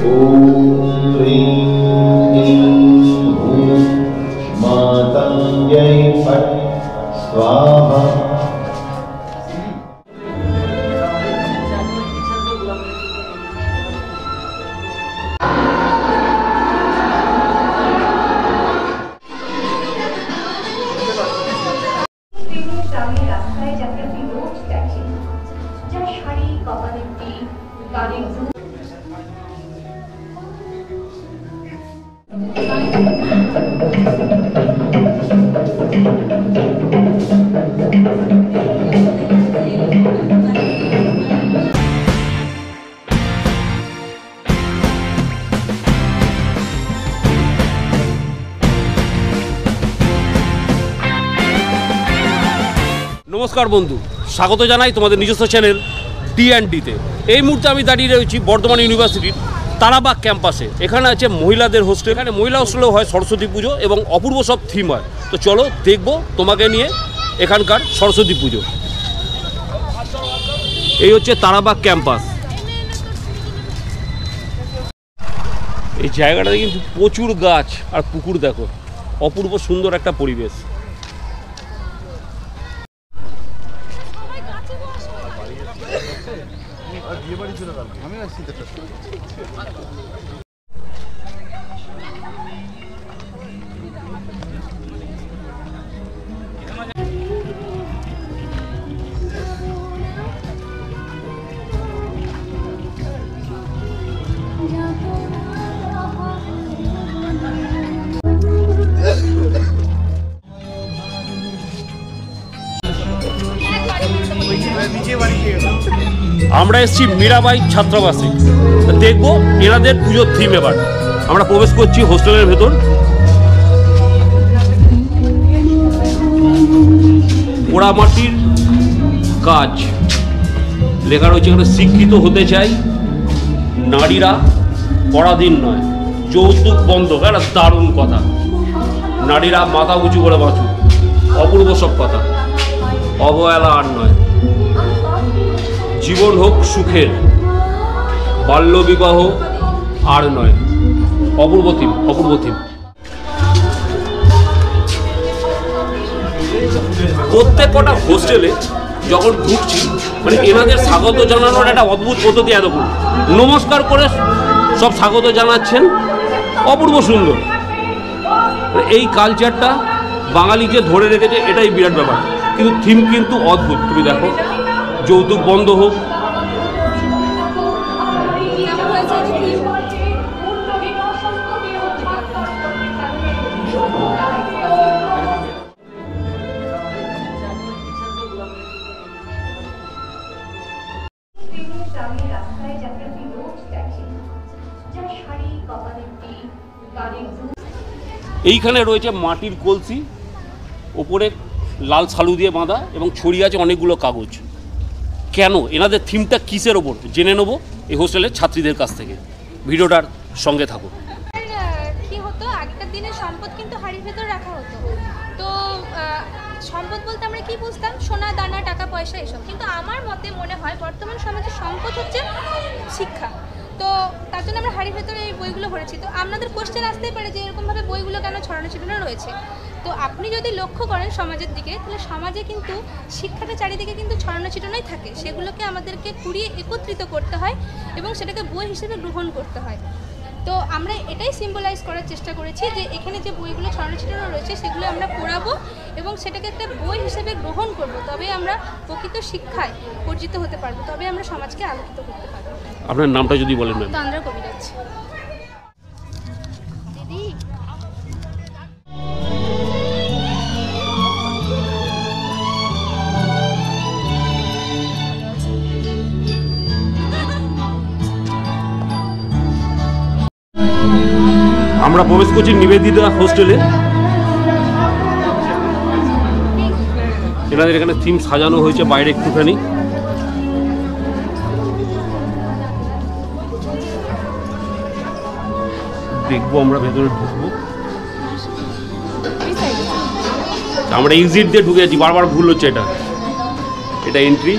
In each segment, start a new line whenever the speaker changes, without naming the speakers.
ॐ ह्रीं क्लीं हूं मातङ्ग्यै फट् स्वाहा।
নমস্কার বন্ধু, স্বাগত জানাই তোমাদের নিজস্ব চ্যানেল D&Dতে। এই মুহূর্তে আমি দাঁড়িয়ে রয়েছি বর্ধমান ইউনিভার্সিটির তারাবাগ ক্যাম্পাসে। এখানে আছে মহিলাদের হোস্টেল। এখানে মহিলা হোস্টেলেও হয় সরস্বতী পুজো এবং অপূর্ব সব থিম হয়। তো চলো দেখবো তোমাকে নিয়ে এখানকার সরস্বতী পুজো। এই হচ্ছে তারাবাগ ক্যাম্পাস। এই জায়গাটাতে কিন্তু প্রচুর গাছ আর পুকুর, দেখো অপূর্ব সুন্দর একটা পরিবেশ। আমরা এসেছি মীরাবাই ছাত্রাবাসে, দেখবো এনাদের পুজোর থিম। এবার আমরা প্রবেশ করছি হোস্টেলের ভেতর। পোড়ামাটির কাজ লেখা রয়েছে এখানে, শিক্ষিত হতে চাই, নারীরা পরাধীন নয়, যৌতুক বন্ধ। একটা দারুণ কথা, নারীরা মাথা উঁচু করে বাঁচুক, অপূর্ব সব কথা, অবহেলা আর নয়, জীবন হোক সুখের, বাল্যবিবাহ আর নয়। অপূর্ব থিম, অপূর্ব থিম। প্রত্যেক কটা হোস্টেলে যখন ঢুকছি, মানে এনাদের স্বাগত জানানোর একটা অদ্ভুত পদ্ধতি। এতক্ষণ নমস্কার করে সব স্বাগত জানাচ্ছেন, অপূর্ব সুন্দর। এই কালচারটা বাঙালি যে ধরে রেখেছে, এটাই বিরাট ব্যাপার। কিন্তু থিম কিন্তু অদ্ভুত। তুমি দেখো, যৌতুক বন্ধ হোক। এইখানে রয়েছে মাটির কলসি, ওপরে লাল সালু দিয়ে বাঁধা এবং ছড়িয়ে আছে অনেকগুলো কাগজ। কেন, এনাদের থিমটা কিসের ওপর জেনে নেবো এই হোস্টেলের ছাত্রীদের কাছ থেকে। ভিডিওটার সঙ্গে থাকো।
কি হতো, আগেকার দিনে সম্পদ কিন্তু হাড়ির ভেতর রাখা হতো। তো সম্পদ বলতে আমরা কি বুঝতাম, সোনা দানা টাকা পয়সা এসব। কিন্তু আমার মতে মনে হয় বর্তমান সমাজে সম্পদ হচ্ছে শিক্ষা। তো তার জন্য আমরা হাড়ির ভেতরে এই বইগুলো ভরেছি। তো আপনাদের কোশ্চেন আসতেই পারে যে এরকমভাবে বইগুলো কেন ছড়ানো ছিটানো রয়েছে। তো আপনি যদি লক্ষ্য করেন সমাজের দিকে, তাহলে সমাজে কিন্তু শিক্ষাটা চারিদিকে কিন্তু ছড়ানো ছিটানোই থাকে। সেগুলোকে আমাদেরকে কুড়িয়ে একত্রিত করতে হয় এবং সেটাকে বই হিসেবে গ্রহণ করতে হয়। তো আমরা এটাই সিম্বলাইজ করার চেষ্টা করেছি যে এখানে যে বইগুলো ছড়ানো ছিটানো রয়েছে সেগুলো আমরা পড়াবো এবং সেটাকে একটা বই হিসেবে গ্রহণ করব। তবে আমরা প্রকৃত শিক্ষায় অর্জিত হতে পারবো, তবে আমরা সমাজকে আলোকিত করতে পারবো।
আপনার নামটা যদি বলেন।
তন্দ্রা কবিরাজ। দিদি,
আমরা প্রবেশ করছি নিবেদিতা হোস্টেলে। এনাদের এখানে থিম সাজানো হয়েছে বাইরে একটুখানি। দেখবো, আমরা ভেতরে ঢুকবো। আমরা এক্সিট দিয়ে ঢুকে যাচ্ছি, বারবার ভুল হচ্ছে। এটা এন্ট্রি।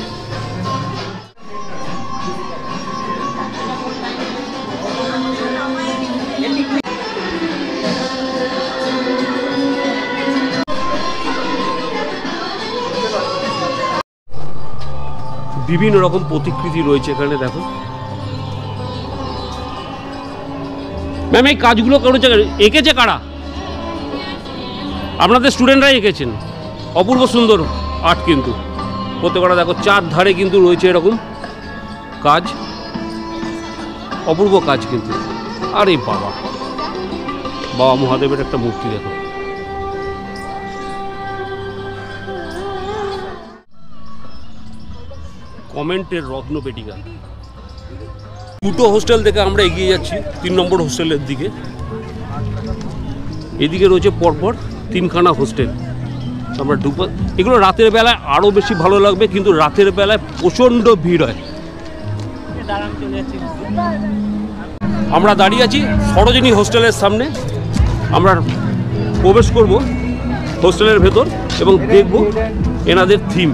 বিভিন্ন রকম প্রতিকৃতি রয়েছে এখানে, দেখো ম্যাম। এই কাজগুলো করেছে, এঁকেছে কারা? আপনাদের স্টুডেন্টরাই এঁকেছেন। অপূর্ব সুন্দর আর্ট কিন্তু প্রত্যেকটা, দেখো চারধারে কিন্তু রয়েছে এরকম কাজ, অপূর্ব কাজ কিন্তু। আরে বাবা, বাবা মহাদেবের একটা মূর্তি দেখো। কমেন্টের রত্ন পেটিকা। দুটো হোস্টেল থেকে আমরা এগিয়ে যাচ্ছি 3 নম্বর হোস্টেলের দিকে। এদিকে রয়েছে পরপর 3খানা হোস্টেল। আমরা এগুলো রাতের বেলায় আরও বেশি ভালো লাগবে, কিন্তু রাতের বেলায় প্রচণ্ড ভিড় হয়। আমরা দাঁড়িয়ে আছি সরোজিনী হোস্টেলের সামনে। আমরা প্রবেশ করব হোস্টেলের ভেতর এবং দেখব এনাদের থিম,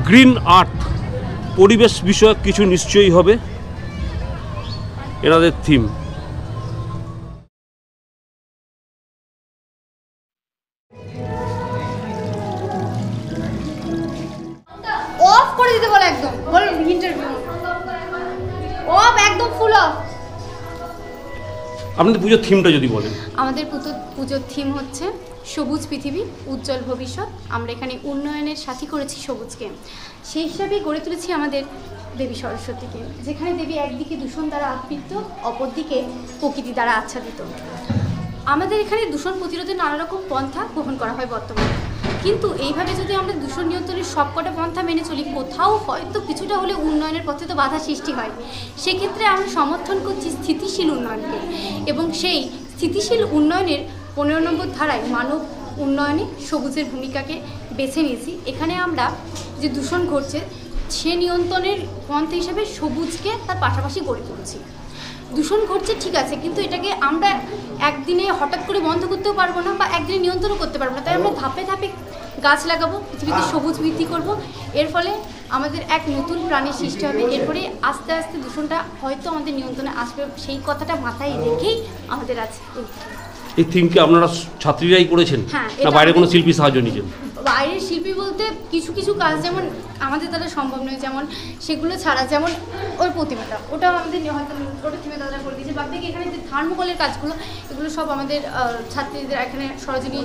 গ্রিন আর্থ, পরিবেশ বিষয়ক কিছু নিশ্চয়ই হবে এনাদের থিম।
অফ করে দিতে বলে, একদম বল ইন্টারভিউ অফ, একদম ফুল অফ।
আপনাদের পুজোর থিমটা যদি বলেন।
আমাদের পুজোর থিম হচ্ছে সবুজ পৃথিবী, উজ্জ্বল ভবিষ্যৎ। আমরা এখানে উন্নয়নের সাথী করেছি সবুজকে, সেই হিসাবেই গড়ে তুলেছি আমাদের দেবী সরস্বতীকে, যেখানে দেবী একদিকে দূষণ দ্বারা আবৃত, অপরদিকে প্রকৃতি দ্বারা আচ্ছাদিত। আমাদের এখানে দূষণ প্রতিরোধে নানা রকম পন্থা গ্রহণ করা হয় বর্তমানে, কিন্তু এইভাবে যদি আমরা দূষণ নিয়ন্ত্রণের সবকটা পন্থা মেনে চলি, কোথাও হয়তো কিছুটা হলে উন্নয়নের পথে তো বাধা সৃষ্টি হয়। সেক্ষেত্রে আমরা সমর্থন করছি স্থিতিশীল উন্নয়নকে, এবং সেই স্থিতিশীল উন্নয়নের 15 নম্বর ধারায় মানব উন্নয়নে সবুজের ভূমিকাকে বেছে নিয়েছি। এখানে আমরা যে দূষণ ঘটছে সে নিয়ন্ত্রণের পন্থা হিসাবে সবুজকে তার পাশাপাশি গড়ে তুলছি। দূষণ ঘটছে ঠিক আছে, কিন্তু এটাকে আমরা একদিনে হঠাৎ করে বন্ধ করতেও পারবো না, বা একদিনে নিয়ন্ত্রণও করতে পারবো না। তাই আমরা ধাপে ধাপে গাছ লাগাবো, পৃথিবীতে সবুজ বৃদ্ধি করব। এর ফলে আমাদের এক নতুন প্রাণের সৃষ্টি হবে। এরপরে আস্তে আস্তে দূষণটা হয়তো আমাদের নিয়ন্ত্রণে আসবে, সেই কথাটা মাথায় রেখেই আমাদের আছে
এই থিমকে আপনারা ছাত্রীরাই করেছেন,
হ্যাঁ,
না বাইরে কোনো শিল্পী সাহায্য নিয়েছেন?
বাইরের শিল্পী বলতে কিছু কিছু কাজ যেমন আমাদের দ্বারা সম্ভব নয়, যেমন সেগুলো ছাড়া, যেমন ওই প্রতিমাটা, ওটাও আমাদের হয়তো ওটা থিমে দাদা করে দিয়েছে। বাদ থেকে এখানে যে থার্মোকলের কাজগুলো, এগুলো সব আমাদের ছাত্রীদের এখানে সরোজিনী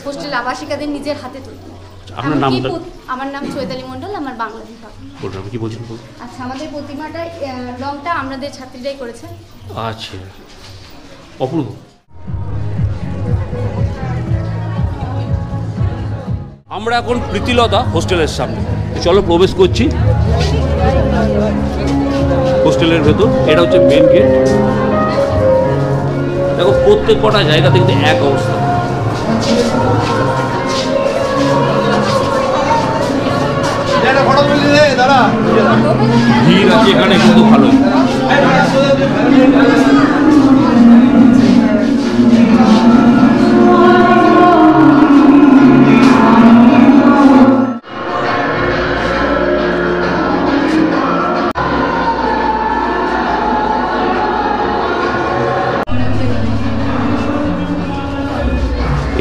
হোস্টেল আবাসিকাদের নিজের হাতে তৈরি।
আপনার নাম?
আমার নাম চৈতালি মণ্ডল, আমার বাংলা বিভাগ।
কি বলছেন?
আচ্ছা, আমাদের প্রতিমাটা রংটা আমাদের ছাত্রীরাই করেছে।
আচ্ছা, অপূর্ব। আমরা এখন প্রীতিলতা হোস্টেলের সামনে, চলো প্রবেশ করছি হোস্টেলের ভেতর। এটা হচ্ছে মেন গেট। দেখো প্রত্যেক কটা জায়গাতে কিন্তু এক অবস্থা। ভিড় আছে এখানে কিন্তু ভালোই।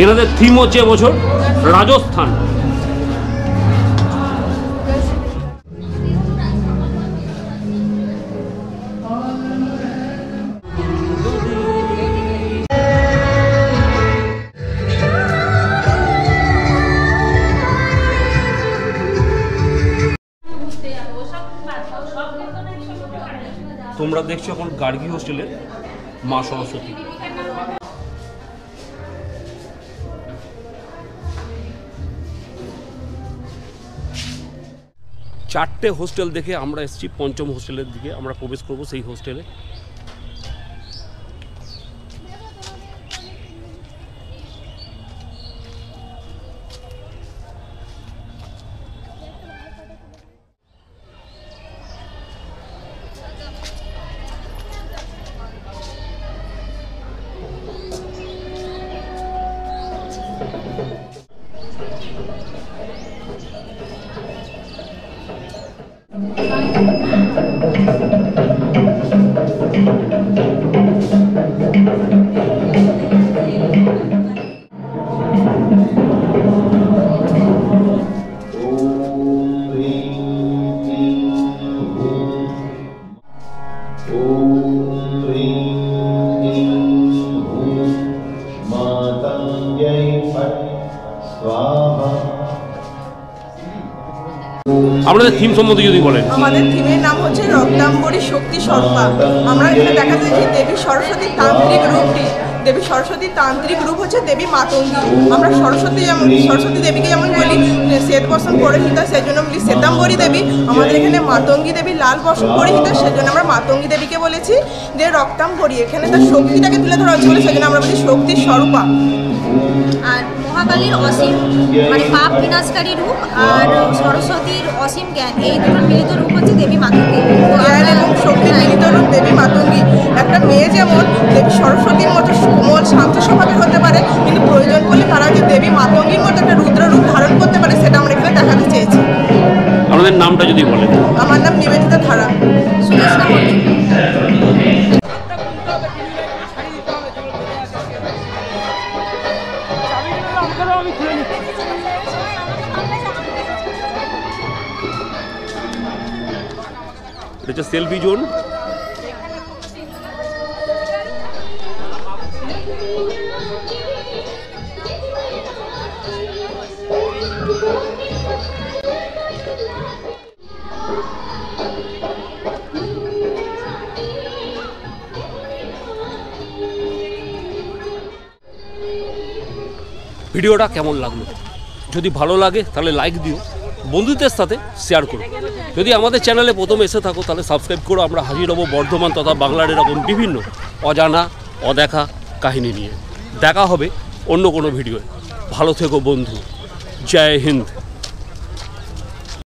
এনাদের থিম হচ্ছে এবছর রাজস্থান। তোমরা দেখছো এখন গার্গী হোস্টেলের মা সরস্বতী। চারটে হোস্টেল দেখে আমরা এসেছি পঞ্চম হোস্টেলের দিকে। আমরা প্রবেশ করব সেই হোস্টেলে। আপনাদের থিম সম্বন্ধে যদি বলেন।
আমাদের থিমের নাম হচ্ছে রক্তাম্বরী শক্তি স্বরূপা। আমরা এখানে দেখা যায় যে দেবী সরস্বতীর তান্ত্রিক রূপটি, দেবী সরস্বতীর তান্ত্রিক রূপ হচ্ছে দেবী মাতঙ্গী। আমরা সরস্বতী দেবীকে যেমন বলি শ্বেত বসন পরিহিতা, সেই জন্য বলি শ্বেতাম্বরী দেবী। আমাদের এখানে মাতঙ্গী দেবী লাল বসন পরিহিতা, সেই জন্য আমরা মাতঙ্গী দেবীকে বলেছি যে রক্তাম্বরী। এখানে তার শক্তিটাকে তুলে ধরা হচ্ছে বলে সেই জন্য আমরা বলি শক্তি স্বরূপা।
আর মহাকালীর অসীম মানে পাপ বিনাশকারী রূপ আর সরস্বতীর অসীম জ্ঞান, এই দুটোর মিলিত রূপ হচ্ছে দেবী মাতঙ্গী।
জ্ঞান এবং শক্তির মিলিত রূপ দেবী মাতঙ্গী। একটা মেয়ে যেমন দেবী সরস্বতীর মতো কোমল শান্ত স্বভাবের হতে পারে, কিন্তু প্রয়োজন পড়লে তারা যে দেবী মাতঙ্গীর মতো একটা রুদ্র রূপ ধারণ করতে পারে, সেটা আমরা এখানে দেখাতে চেয়েছি।
আপনাদের নামটা যদি বলেন।
আমার নাম নিবেদিতা ধারা।
সুদেশনা মল্লিক।
এটা হচ্ছে সেলফি জোন। ভিডিওটা কেমন লাগলো? যদি ভালো লাগে তাহলে লাইক দিও, বন্ধুদের সাথে শেয়ার করো। যদি আমাদের চ্যানেলে প্রথম এসে থাকো তাহলে সাবস্ক্রাইব করো। আমরা হাজির হব বর্ধমান তথা বাংলার এরকম বিভিন্ন অজানা অদেখা কাহিনী নিয়ে। দেখা হবে অন্য কোনো ভিডিওয়। ভালো থেকো বন্ধু। জয় হিন্দ।